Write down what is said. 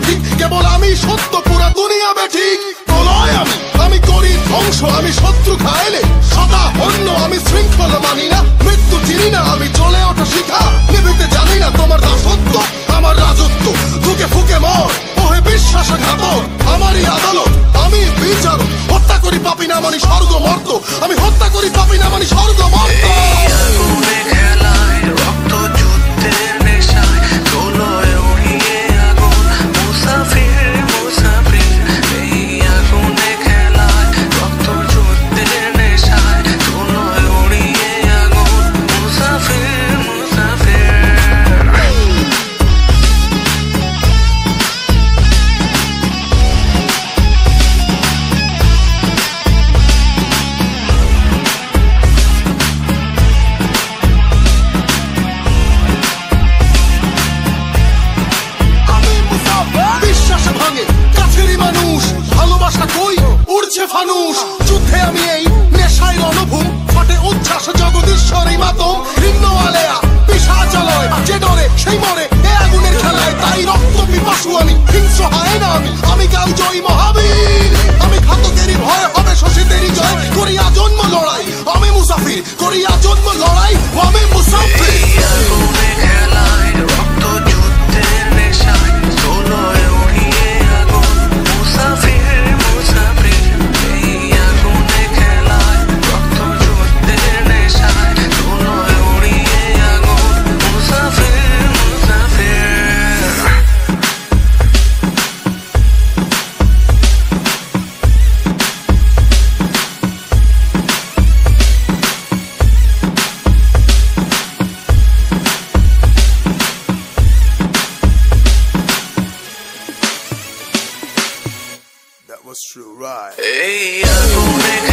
ঠিক, কেবল আমি সত্য, পুরা দুনিয়া বেঠিক। প্রলয় আমি করি ধ্বংস, আমি শত্রু খাইলে সদা হন্য, আমি শৃঙ্খলা মানি না, মৃত্যু চিনি না, আমি চলে ওঠা শিখা, নিভিতে জানি না তোমার দাসত্ব আমার রাজত্ব। ফুকে ফুকে মর ওহে বিশ্বাসঘাতক, আমারই আদালত, আমি বিচারক। হত্যা করি পাপি না মানি স্বর্গ মর্ত, আমি হত্যা করি পাপি না মানি স্বর্গ মর্ত। ফানুষ যুদ্ধে আমি এই নেশায় রণভূম, ফাটে উচ্ছ্বাস জগদীশ্বরী মাতম। ভিন্ন আলেয়া পিশাচালয়, যে ডরে সেই মরে এ আগুনের খেলায়, তাই রক্ত পিপাসু আমি, হিংস্র হয় না আমি কাল জয়ী মহাবীর। আমি ঘাতকেরই ভয় হবে শশীদেরই জয়, করিয়া জন্ম লড়াই আমি মুসাফির, করিয়া জন্ম লড়াই আমি মুসাফির। That was true, right? Hey,